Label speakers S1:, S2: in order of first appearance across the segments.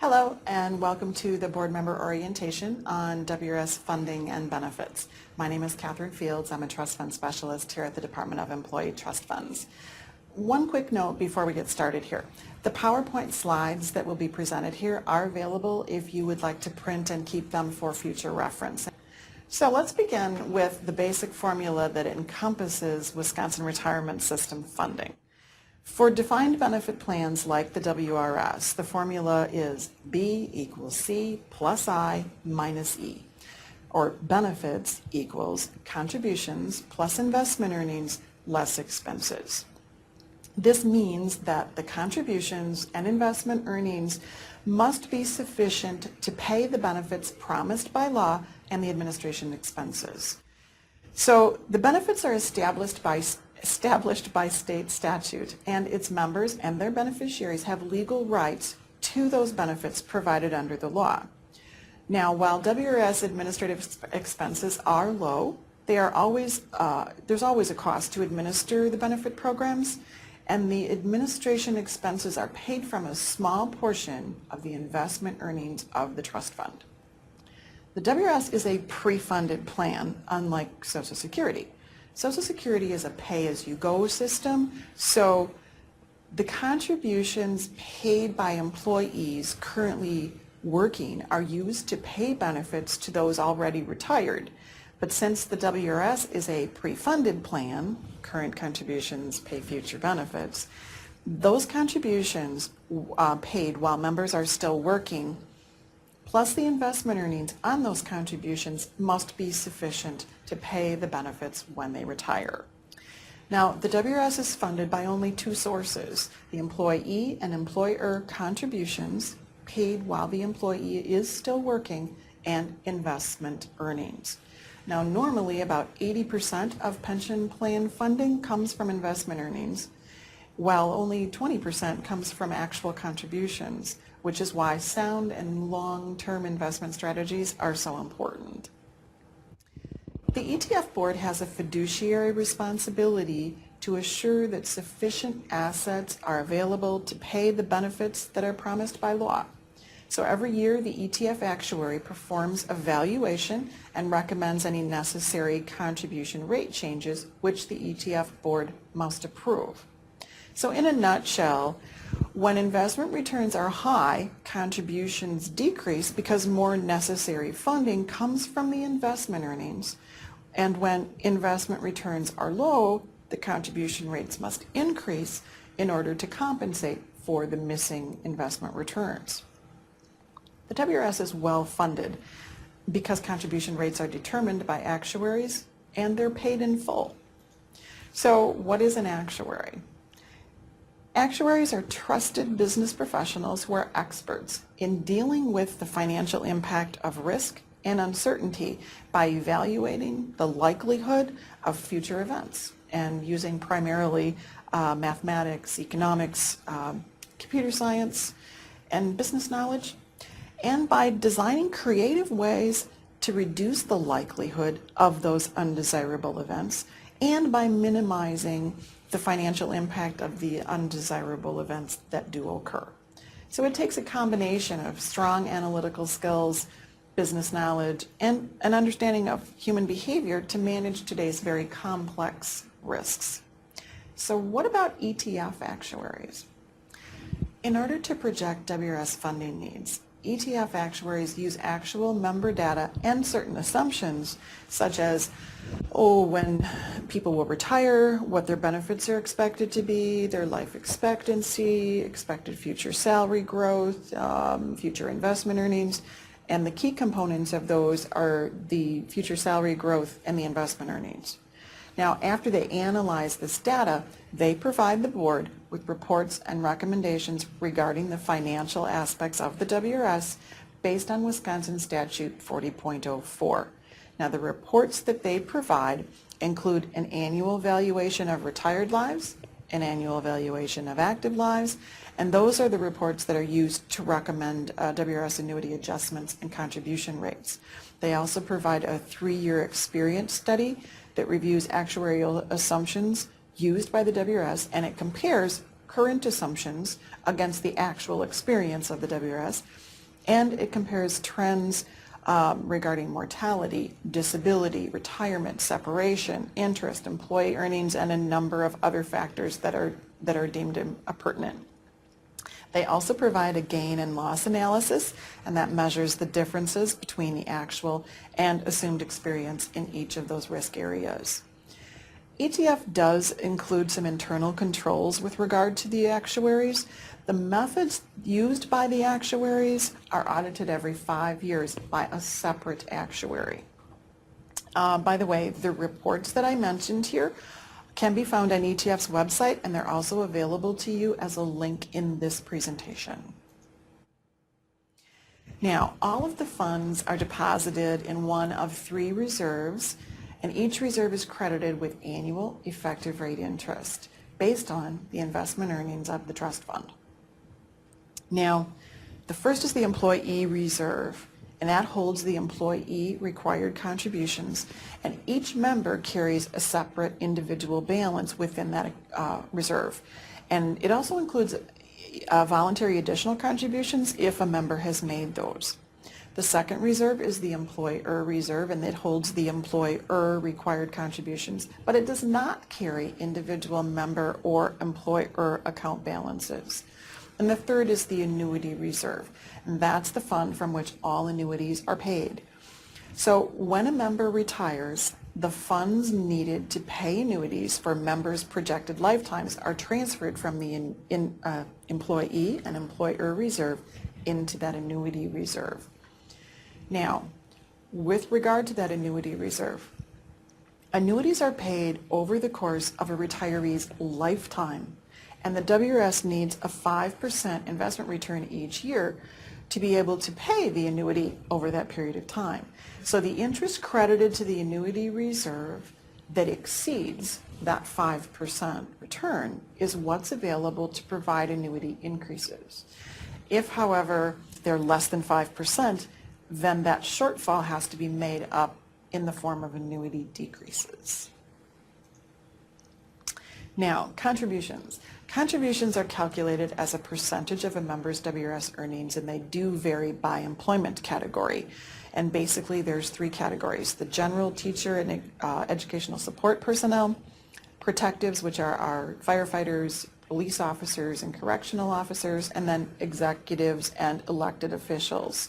S1: Hello and welcome to the board member orientation on WRS funding and benefits. My name is Catherine Fields. I'm a trust fund specialist here at the Department of Employee Trust Funds. One quick note before we get started here. The PowerPoint slides that will be presented here are available if you would like to print and keep them for future reference. So let's begin with the basic formula that encompasses Wisconsin retirement system funding. For defined benefit plans like the WRS, the formula is B equals C plus I minus E, or benefits equals contributions plus investment earnings less expenses. This means that the contributions and investment earnings must be sufficient to pay the benefits promised by law and the administration expenses. So the benefits are established by state statute, and its members and their beneficiaries have legal rights to those benefits provided under the law. Now, while WRS administrative expenses are low, there's always a cost to administer the benefit programs, and the administration expenses are paid from a small portion of the investment earnings of the trust fund. The WRS is a pre-funded plan, unlike Social Security. Social Security is a pay-as-you-go system, so the contributions paid by employees currently working are used to pay benefits to those already retired. But since the WRS is a pre-funded plan, current contributions pay future benefits, those contributions paid while members are still working plus the investment earnings on those contributions must be sufficient to pay the benefits when they retire. Now, the WRS is funded by only two sources, the employee and employer contributions paid while the employee is still working and investment earnings. Now, normally about 80% of pension plan funding comes from investment earnings, while only 20% comes from actual contributions, which is why sound and long-term investment strategies are so important. The ETF board has a fiduciary responsibility to assure that sufficient assets are available to pay the benefits that are promised by law. So every year the ETF actuary performs a valuation and recommends any necessary contribution rate changes which the ETF board must approve. So in a nutshell, when investment returns are high, contributions decrease because more necessary funding comes from the investment earnings. And when investment returns are low, the contribution rates must increase in order to compensate for the missing investment returns. The WRS is well funded because contribution rates are determined by actuaries and they're paid in full. So what is an actuary? Actuaries are trusted business professionals who are experts in dealing with the financial impact of risk and uncertainty by evaluating the likelihood of future events and using primarily mathematics, economics, computer science, and business knowledge, and by designing creative ways to reduce the likelihood of those undesirable events and by minimizing the financial impact of the undesirable events that do occur. So it takes a combination of strong analytical skills, business knowledge, and an understanding of human behavior to manage today's very complex risks. So what about ETF actuaries? In order to project WRS funding needs, ETF actuaries use actual member data and certain assumptions such as, when people will retire, what their benefits are expected to be, their life expectancy, expected future salary growth, future investment earnings, and the key components of those are the future salary growth and the investment earnings. Now, after they analyze this data, they provide the board with reports and recommendations regarding the financial aspects of the WRS based on Wisconsin Statute 40.04. Now, the reports that they provide include an annual valuation of retired lives, an annual evaluation of active lives, and those are the reports that are used to recommend WRS annuity adjustments and contribution rates. They also provide a 3-year experience study that reviews actuarial assumptions used by the WRS, and it compares current assumptions against the actual experience of the WRS, And it compares trends regarding mortality, disability, retirement, separation, interest, employee earnings, and a number of other factors that are deemed pertinent. They also provide a gain and loss analysis, and that measures the differences between the actual and assumed experience in each of those risk areas. ETF does include some internal controls with regard to the actuaries. The methods used by the actuaries are audited every 5 years by a separate actuary. By the way, the reports that I mentioned here can be found on ETF's website, and they're also available to you as a link in this presentation. Now, all of the funds are deposited in one of 3 reserves, and each reserve is credited with annual effective rate interest based on the investment earnings of the trust fund. Now, the first is the employee reserve, and that holds the employee required contributions, and each member carries a separate individual balance within that reserve. And it also includes voluntary additional contributions if a member has made those. The second reserve is the employer reserve, and it holds the employer required contributions, but it does not carry individual member or employer account balances. And the third is the annuity reserve, and that's the fund from which all annuities are paid. So when a member retires, the funds needed to pay annuities for members' projected lifetimes are transferred from the employee and employer reserve into that annuity reserve. Now, with regard to that annuity reserve, annuities are paid over the course of a retiree's lifetime, and the WRS needs a 5% investment return each year to be able to pay the annuity over that period of time. So the interest credited to the annuity reserve that exceeds that 5% return is what's available to provide annuity increases. If, however, they're less than 5%, then that shortfall has to be made up in the form of annuity decreases. Now, contributions. Contributions are calculated as a percentage of a member's WRS earnings, and they do vary by employment category. And basically there's 3 categories: the general, teacher, and educational support personnel, protectives, which are our firefighters, police officers, and correctional officers, and then executives and elected officials.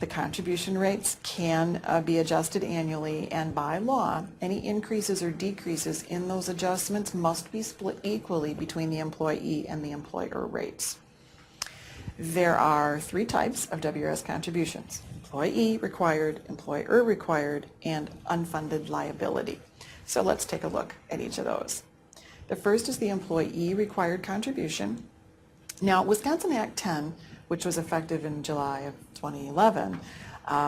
S1: The contribution rates can be adjusted annually, and by law, any increases or decreases in those adjustments must be split equally between the employee and the employer rates. There are 3 types of WRS contributions: employee required, employer required, and unfunded liability. So let's take a look at each of those. The first is the employee required contribution. Now, Wisconsin Act 10, which was effective in July of 2011,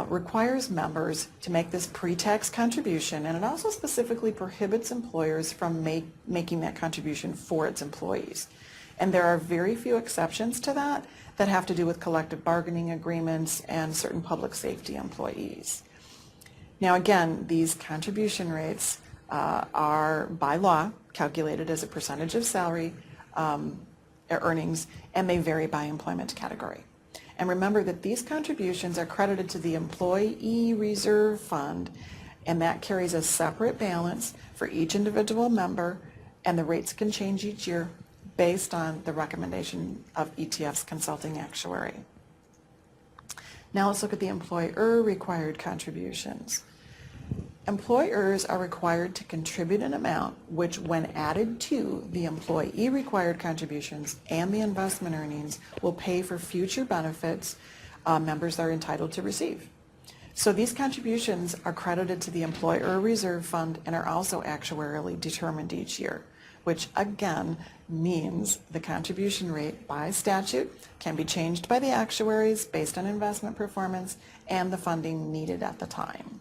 S1: requires members to make this pre-tax contribution, and it also specifically prohibits employers from making that contribution for its employees. And there are very few exceptions to that have to do with collective bargaining agreements and certain public safety employees. Now again, these contribution rates are by law calculated as a percentage of salary earnings, and they vary by employment category. And remember that these contributions are credited to the employee reserve fund, and that carries a separate balance for each individual member, and the rates can change each year based on the recommendation of ETF's consulting actuary. Now let's look at the employer required contributions. Employers are required to contribute an amount which, when added to the employee required contributions and the investment earnings, will pay for future benefits members are entitled to receive. So these contributions are credited to the employer reserve fund and are also actuarially determined each year, which again means the contribution rate by statute can be changed by the actuaries based on investment performance and the funding needed at the time.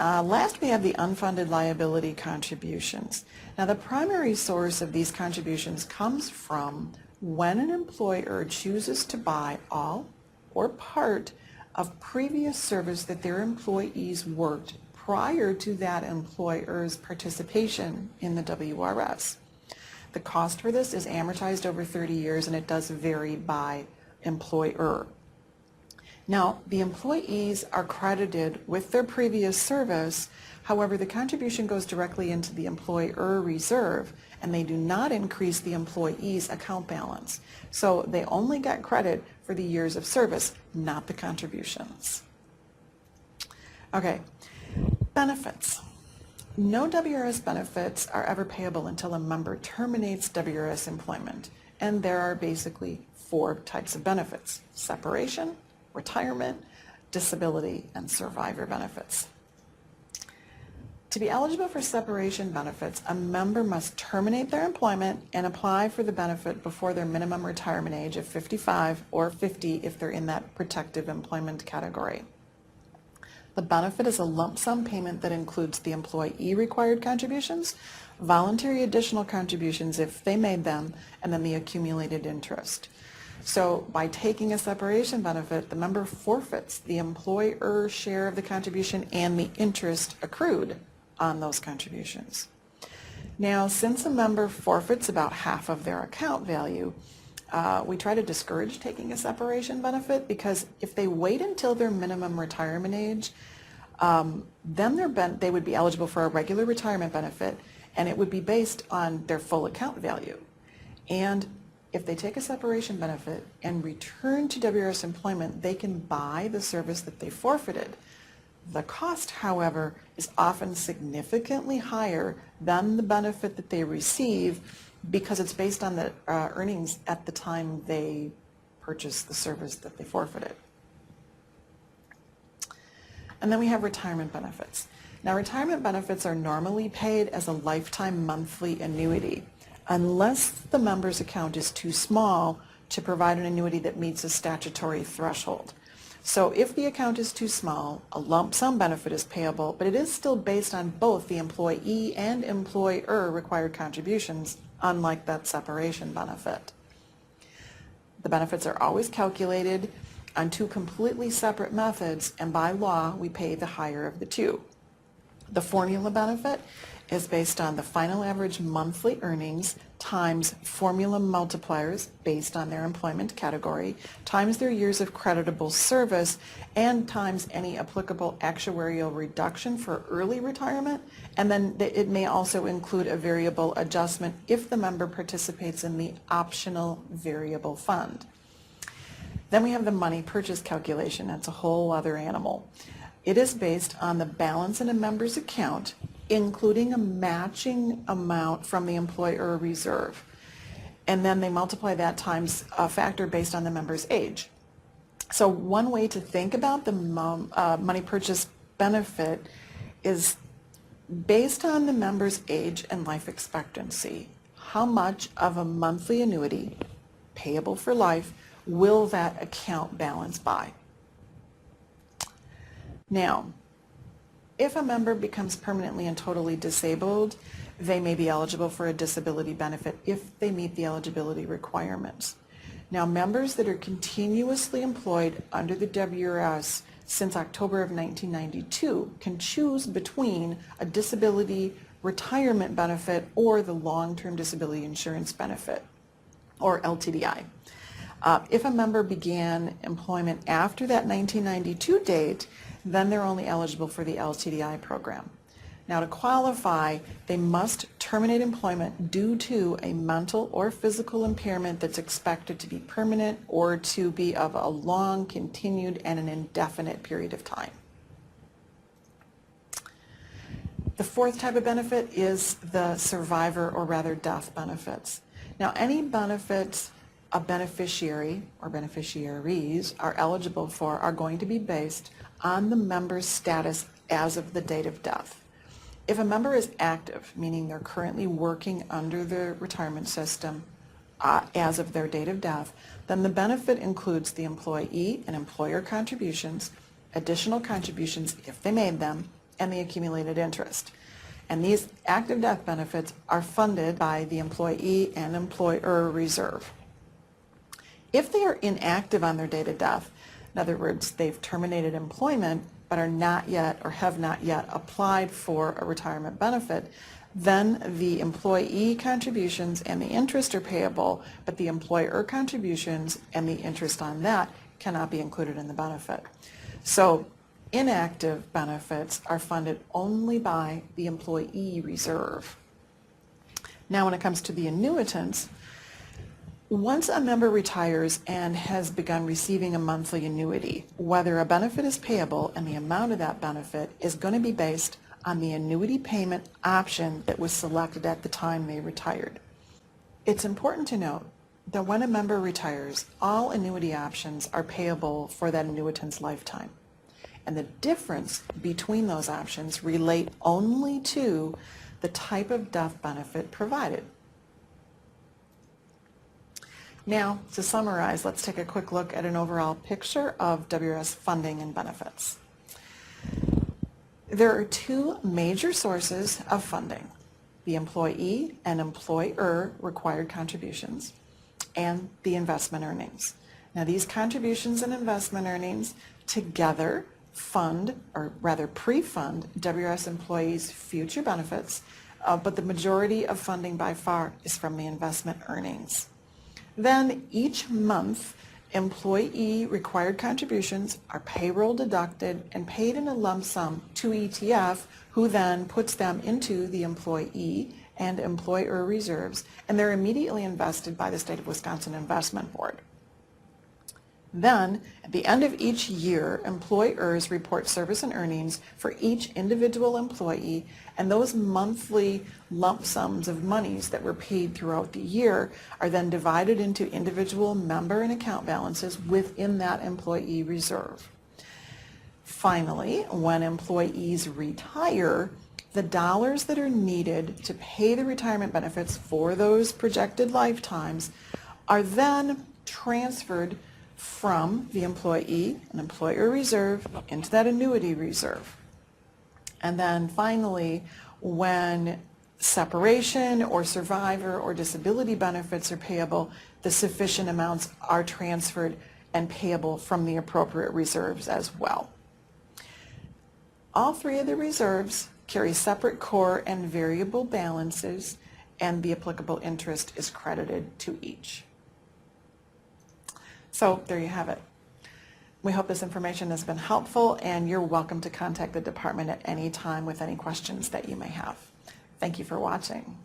S1: Last, we have the unfunded liability contributions. Now, the primary source of these contributions comes from when an employer chooses to buy all or part of previous service that their employees worked prior to that employer's participation in the WRS. The cost for this is amortized over 30 years, and it does vary by employer. Now, the employees are credited with their previous service. However, the contribution goes directly into the employer reserve, and they do not increase the employee's account balance. So they only get credit for the years of service, not the contributions. Okay, benefits. No WRS benefits are ever payable until a member terminates WRS employment, and there are basically 4 types of benefits: separation, retirement, disability, and survivor benefits. To be eligible for separation benefits, a member must terminate their employment and apply for the benefit before their minimum retirement age of 55 or 50 if they're in that protective employment category. The benefit is a lump sum payment that includes the employee required contributions, voluntary additional contributions if they made them, and then the accumulated interest. So by taking a separation benefit, the member forfeits the employer share of the contribution and the interest accrued on those contributions. Now, since a member forfeits about half of their account value, we try to discourage taking a separation benefit, because if they wait until their minimum retirement age, then they would be eligible for a regular retirement benefit, and it would be based on their full account value. And if they take a separation benefit and return to WRS employment, they can buy the service that they forfeited. The cost, however, is often significantly higher than the benefit that they receive, because it's based on the earnings at the time they purchased the service that they forfeited. And then we have retirement benefits. Now, retirement benefits are normally paid as a lifetime monthly annuity, unless the member's account is too small to provide an annuity that meets a statutory threshold. So if the account is too small, a lump sum benefit is payable, but it is still based on both the employee and employer required contributions, unlike that separation benefit. The benefits are always calculated on 2 completely separate methods, and by law, we pay the higher of the 2. The formula benefit is based on the final average monthly earnings times formula multipliers based on their employment category, times their years of creditable service, and times any applicable actuarial reduction for early retirement. And then it may also include a variable adjustment if the member participates in the optional variable fund. Then we have the money purchase calculation. That's a whole other animal. It is based on the balance in a member's account, including a matching amount from the employer reserve. And then they multiply that times a factor based on the member's age. So one way to think about the money purchase benefit is based on the member's age and life expectancy. How much of a monthly annuity payable for life will that account balance by? Now, if a member becomes permanently and totally disabled, they may be eligible for a disability benefit if they meet the eligibility requirements. Now, members that are continuously employed under the WRS since October of 1992 can choose between a disability retirement benefit or the long-term disability insurance benefit, or LTDI. If a member began employment after that 1992 date, then they're only eligible for the LTDI program. Now, to qualify, they must terminate employment due to a mental or physical impairment that's expected to be permanent or to be of a long, continued, and an indefinite period of time. The 4th type of benefit is the survivor, or rather death benefits. Now, any benefits a beneficiary or beneficiaries are eligible for are going to be based on the member's status as of the date of death. If a member is active, meaning they're currently working under the retirement system as of their date of death, then the benefit includes the employee and employer contributions, additional contributions if they made them, and the accumulated interest. And these active death benefits are funded by the employee and employer reserve. If they are inactive on their date of death, in other words, they've terminated employment but are not yet or have not yet applied for a retirement benefit, then the employee contributions and the interest are payable, but the employer contributions and the interest on that cannot be included in the benefit. So inactive benefits are funded only by the employee reserve. Now when it comes to the annuitants, once a member retires and has begun receiving a monthly annuity, whether a benefit is payable and the amount of that benefit is going to be based on the annuity payment option that was selected at the time they retired. It's important to note that when a member retires, all annuity options are payable for that annuitant's lifetime. And the difference between those options relate only to the type of death benefit provided. Now, to summarize, let's take a quick look at an overall picture of WRS funding and benefits. There are two major sources of funding: the employee and employer required contributions and the investment earnings. Now, these contributions and investment earnings together fund, or rather pre-fund, WRS employees' future benefits, but the majority of funding by far is from the investment earnings. Then each month, employee required contributions are payroll deducted and paid in a lump sum to ETF, who then puts them into the employee and employer reserves, and they're immediately invested by the State of Wisconsin Investment Board. Then, at the end of each year, employers report service and earnings for each individual employee, and those monthly lump sums of monies that were paid throughout the year are then divided into individual member and account balances within that employee reserve. Finally, when employees retire, the dollars that are needed to pay the retirement benefits for those projected lifetimes are then transferred from the employee and employer reserve into that annuity reserve. And then finally, when separation or survivor or disability benefits are payable, the sufficient amounts are transferred and payable from the appropriate reserves as well. All three of the reserves carry separate core and variable balances, and the applicable interest is credited to each. So there you have it. We hope this information has been helpful, and you're welcome to contact the department at any time with any questions that you may have. Thank you for watching.